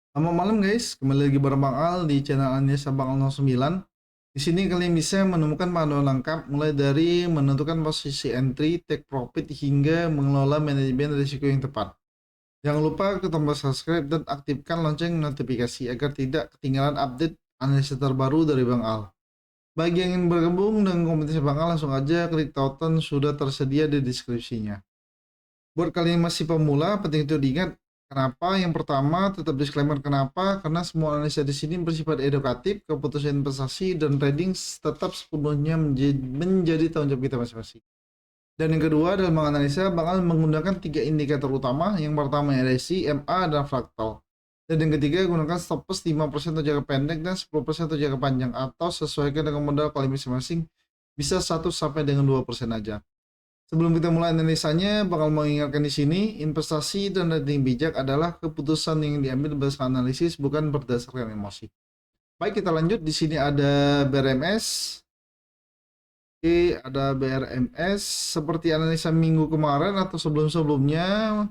Selamat malam guys, kembali lagi bareng Bang Al di channel Anissa Bang Al 09. Di sini kalian bisa menemukan panduan lengkap mulai dari menentukan posisi entry, take profit hingga mengelola manajemen risiko yang tepat. Jangan lupa ke tombol subscribe dan aktifkan lonceng notifikasi agar tidak ketinggalan update analisa terbaru dari Bang Al. Bagi yang ingin bergabung dengan komunitas Bang Al, langsung aja klik tautan sudah tersedia di deskripsinya. Buat kalian yang masih pemula, penting untuk diingat kenapa. Yang pertama, tetap disclaimer kenapa, karena semua analisa di sini bersifat edukatif, keputusan investasi dan trading tetap sepenuhnya menjadi tanggung jawab kita masing-masing. Dan yang kedua, dalam menganalisa, bakal menggunakan tiga indikator utama. Yang pertama RSI, MA, dan fraktal. Dan yang ketiga, gunakan stop loss 5% untuk jangka pendek dan 10% untuk jangka panjang, atau sesuaikan dengan modal kalian masing-masing, bisa 1 sampai dengan 2% aja. Sebelum kita mulai analisanya, bakal mengingatkan di sini, investasi dan trading bijak adalah keputusan yang diambil berdasarkan analisis, bukan berdasarkan emosi. Baik, kita lanjut. Di sini ada BRMS. Oke, ada BRMS. Seperti analisa minggu kemarin atau sebelum-sebelumnya,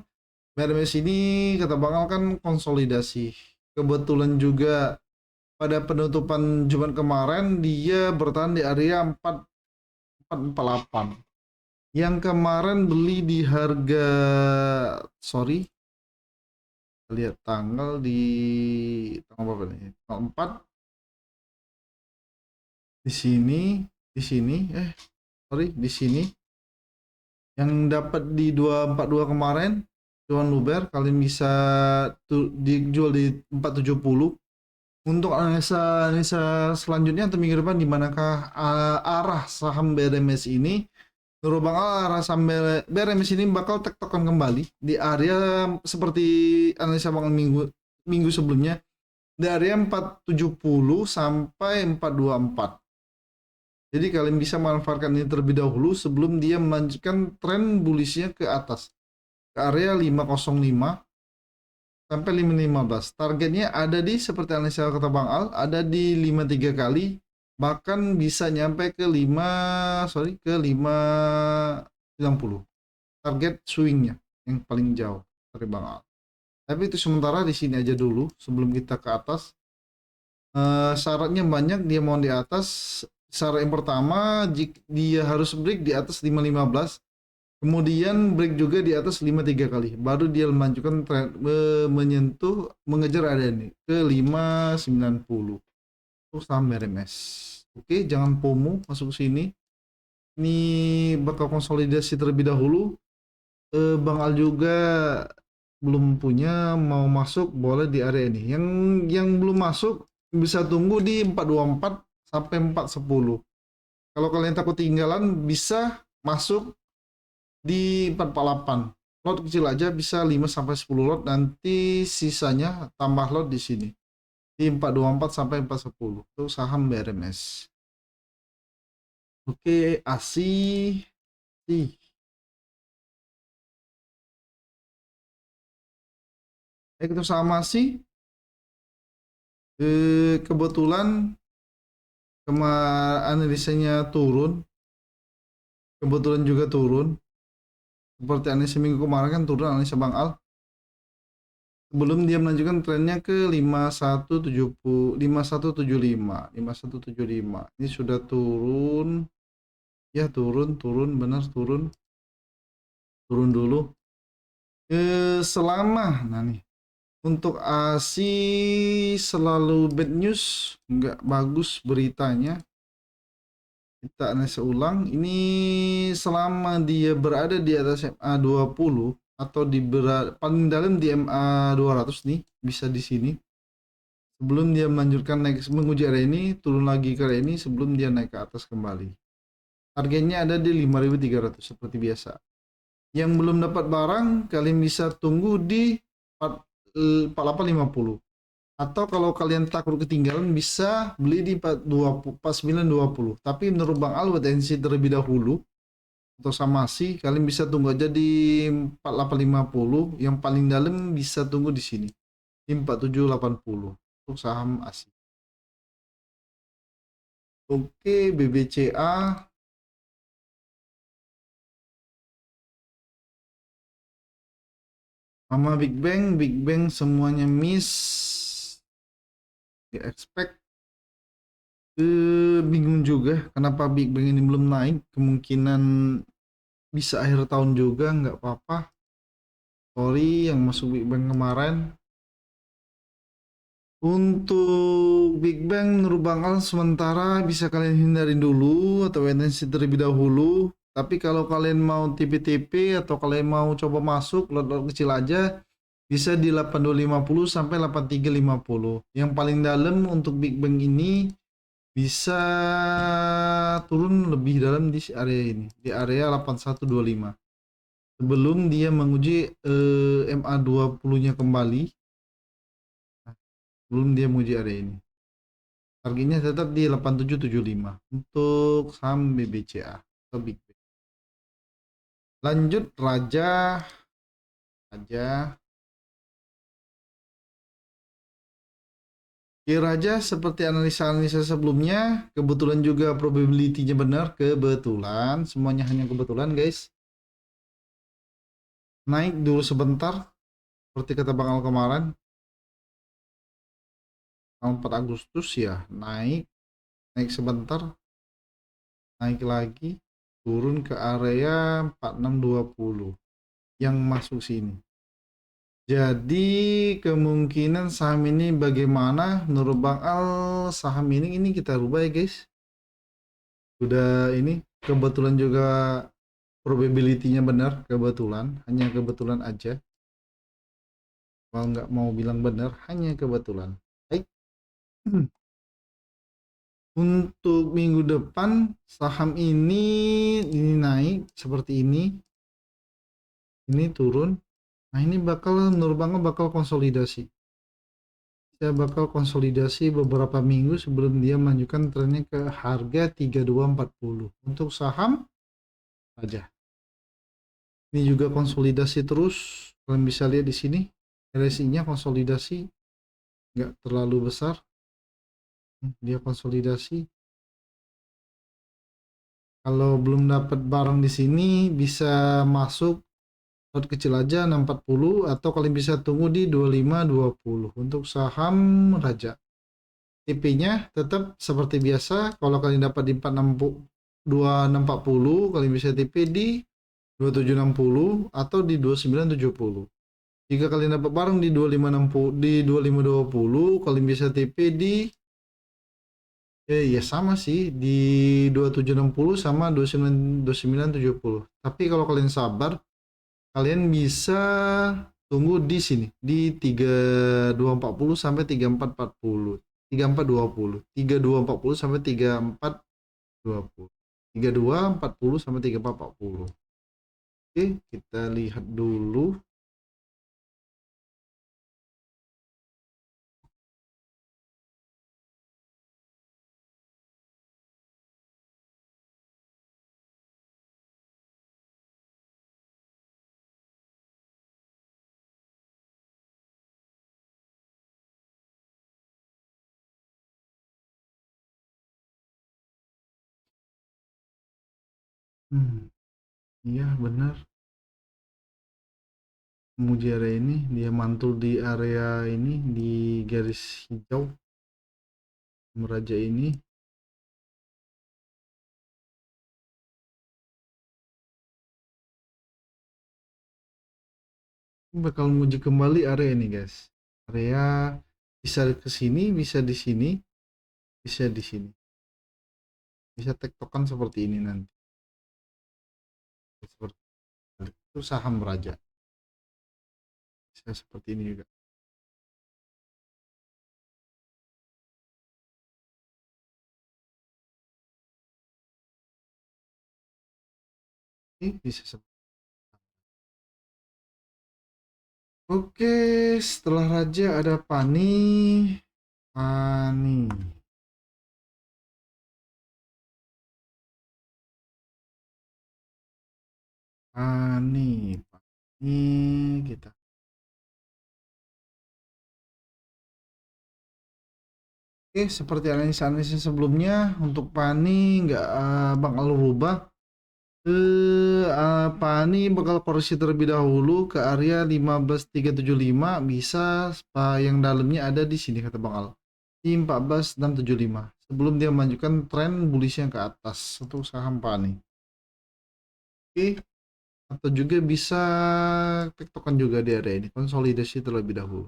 BRMS ini kata Bang kan konsolidasi. Kebetulan juga pada penutupan Jumat kemarin, dia bertahan di area 4448. Yang kemarin beli di harga, sorry, lihat tanggal di tanggal berapa nih? Tanggal 4 di sini, di sini, sorry, di sini. Yang dapat di 242 kemarin, Tuan Luber, kalian bisa dijual di 470. Untuk analisa analisa selanjutnya atau minggu depan, di manakah arah saham BRMS ini? Menurut Bang Al, arah saham BRMS ini bakal tektokan kembali di area seperti analisa Bang Al minggu minggu sebelumnya, di area 470 sampai 424. Jadi kalian bisa memanfaatkan ini terlebih dahulu sebelum dia melanjutkan tren bullishnya ke atas ke area 505 sampai 515. Targetnya ada di seperti analisa kata Bang Al, ada di 53 kali, bahkan bisa nyampe ke 590. Target swingnya yang paling jauh dari Bang Al. Tapi itu sementara di sini aja dulu sebelum kita ke atas. Syaratnya banyak, dia mau di atas. Syarat yang pertama, dia harus break di atas 515, kemudian break juga di atas 53 kali, baru dia melanjutkan menyentuh mengejar area ini ke 590. Itu saham RMS. Oke, jangan FOMO masuk sini. Ini bakal konsolidasi terlebih dahulu. Bang Al juga belum punya, mau masuk boleh di area ini. Yang belum masuk bisa tunggu di 424 sampai 410. Kalau kalian takut tinggalan bisa masuk di 448. Lot kecil aja bisa 5 sampai 10 lot, nanti sisanya tambah lot di sini. Di 424 sampai 410. Itu saham BRMS. Oke, ASI. Itu sama sih. Kebetulan analisanya turun, kebetulan juga turun. Seperti analisa minggu kemarin kan turun analisa Bang Al. Sebelum dia melanjutkan trennya ke 5170, 5175, 5175. Ini sudah turun. Ya, turun, benar turun. Turun dulu. Selama, nah nih, untuk ASI selalu bad news, nggak bagus beritanya. Kita analisa ulang, ini selama dia berada di atas MA 20 atau paling dalam di MA 200 nih, bisa di sini. Sebelum dia melanjutkan naik menguji area ini, turun lagi ke area ini sebelum dia naik ke atas kembali. Targetnya ada di 5.300 seperti biasa. Yang belum dapat barang, kalian bisa tunggu di 4850. Atau kalau kalian takut ketinggalan, bisa beli di 4920. Tapi menurut Bang Al, potensi terlebih dahulu atau sama sih, kalian bisa tunggu aja di 4850. Yang paling dalam bisa tunggu di sini di 4780 untuk saham asing. Oke, BBCA. Sama Big Bang semuanya miss. di expect. Bingung juga kenapa Big Bang ini belum naik, kemungkinan bisa akhir tahun juga, nggak apa-apa. Sorry yang masuk Big Bang kemarin. Untuk Big Bang menurut Bang Al sementara bisa kalian hindarin dulu atau wait and see terlebih dahulu. Tapi kalau kalian mau TP-TP atau kalian mau coba masuk lot-lot kecil aja, bisa di 8250 sampai 8350. Yang paling dalam untuk Big Bang ini bisa turun lebih dalam di area ini, di area 8125. Sebelum dia menguji MA20-nya kembali, belum dia menguji area ini. Targetnya tetap di 8775 untuk saham BBCA atau Big Bang. Lanjut Raja. Raja seperti analisa-analisa sebelumnya, kebetulan juga probability-nya benar, kebetulan, semuanya hanya kebetulan guys. Naik dulu sebentar, seperti kata Bang Al kemarin, tanggal 4 Agustus ya, naik sebentar, naik lagi, turun ke area 4620 yang masuk sini. Jadi kemungkinan saham ini bagaimana menurut Bang Al, saham ini kita rubah ya guys. Udah ini kebetulan juga probability-nya benar, kebetulan, hanya kebetulan aja. Kalau nggak mau bilang benar, hanya kebetulan. Baik. Untuk minggu depan saham ini naik seperti ini turun. Nah ini bakal menurut Bang bakal konsolidasi. Saya bakal konsolidasi beberapa minggu sebelum dia melanjutkan trennya ke harga 3240 untuk saham aja. Ini juga konsolidasi terus. Kalian bisa lihat di sini RSI-nya konsolidasi, nggak terlalu besar. Dia konsolidasi. Kalau belum dapat barang di sini bisa masuk lot kecil aja 640 atau kalian bisa tunggu di 2520 untuk saham Raja. TP-nya tetap seperti biasa, kalau kalian dapat di 2640 kalian bisa TP di 2760 atau di 2970. Jika kalian dapat barang di 2560 di 2520 kalian bisa TP di ya sama sih di 2760 sama 2970. Tapi kalau kalian sabar, kalian bisa tunggu di sini di 3240 sampai 3440. 3420. 3240 sampai 3420. 3240 sampai 3440. Oke, kita lihat dulu. Iya benar. Memuji area ini, dia mantul di area ini di garis hijau. Meraja ini bakal menguji kembali area ini guys. Area bisa ke sini, bisa di sini, bisa di sini. Bisa tektokan seperti ini nanti. Seperti itu saham Raja. Bisa seperti ini juga. Ini bisa seperti. Oke, setelah Raja ada Pani. Pani. Pani. Pani kita. Oke, seperti analisa-analisa sebelumnya untuk Pani nggak bakal rubah. Pani bakal koreksi terlebih dahulu ke area 15375, bisa yang dalamnya ada di sini kata Bang Al. di 14.675 sebelum dia melanjutkan tren bullish-nya ke atas untuk saham Pani. Oke, atau juga bisa tektokan juga di area ini, konsolidasi terlebih dahulu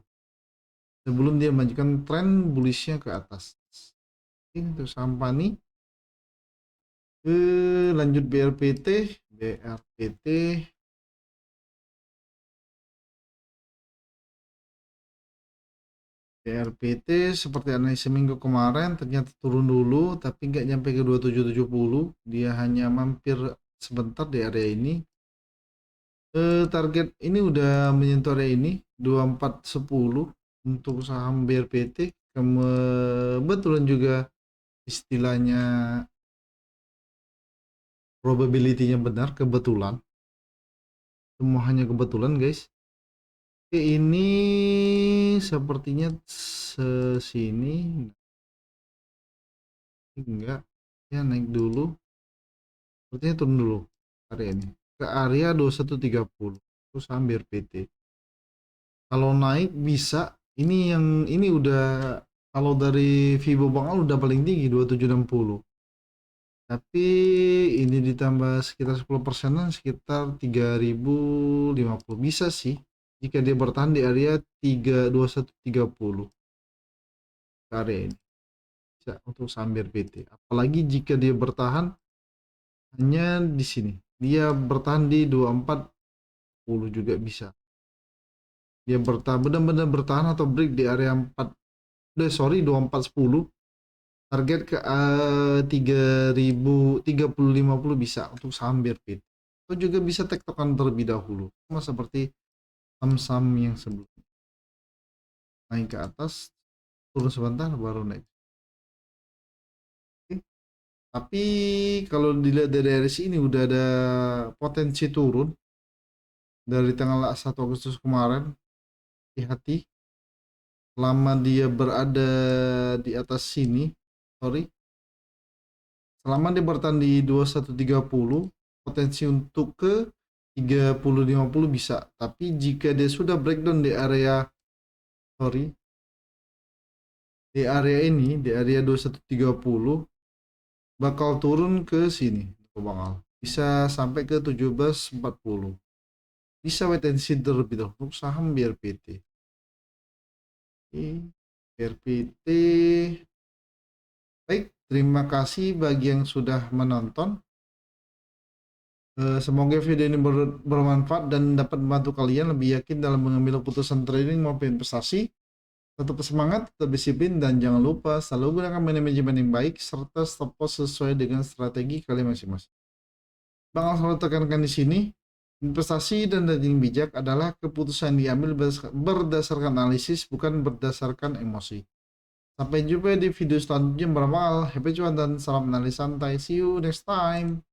sebelum dia melanjutkan tren bullish-nya ke atas. Oke, untuk saham Pani. Lanjut BRPT. BRPT seperti analisis minggu kemarin ternyata turun dulu tapi nggak nyampe ke 2770, dia hanya mampir sebentar di area ini. Target ini udah menyentuh area ini 2410 untuk saham BRPT. Kebetulan juga istilahnya probability-nya benar, kebetulan semua hanya kebetulan guys. Oke, ini sepertinya sesini enggak ya, naik dulu sepertinya, turun dulu area ini ke area 2130 terus hampir PT. Kalau naik bisa, ini yang ini udah, kalau dari Vibo Bank Al udah paling tinggi 2760, tapi ini ditambah sekitar 10 persenan sekitar 3050 bisa sih jika dia bertahan di area 32130 ke area ini bisa untuk sambil PT. Apalagi jika dia bertahan hanya di sini, dia bertahan di 2410 juga bisa. Dia bertahan benar-benar bertahan atau break di area 2410, target ke 3050 bisa untuk saham BRPT. Atau juga bisa tektokan terlebih dahulu sama seperti saham-saham yang sebelumnya, naik ke atas turun sebentar baru naik. Oke. Tapi kalau dilihat dari sini udah ada potensi turun dari tanggal 1 Agustus kemarin. Hati-hati selama dia berada di atas sini, selama dia bertahan di 2130, potensi untuk ke 3050 bisa. Tapi jika dia sudah breakdown di area di area ini, di area 2130, bakal turun ke sini Bang Al. Bisa sampai ke 1740. Bisa wait and see terlebih dahulu saham BRPT. BRPT. Baik, terima kasih bagi yang sudah menonton. Semoga video ini bermanfaat dan dapat membantu kalian lebih yakin dalam mengambil keputusan trading maupun investasi. Tetap semangat, tetap disiplin, dan jangan lupa selalu gunakan manajemen yang baik serta stop loss sesuai dengan strategi kalian masing-masing. Bang selalu tekankan di sini, investasi dan trading bijak adalah keputusan yang diambil berdasarkan analisis, bukan berdasarkan emosi. Sampai jumpa di video selanjutnya. Beramal, happy cuan dan salam analis santai. See you next time.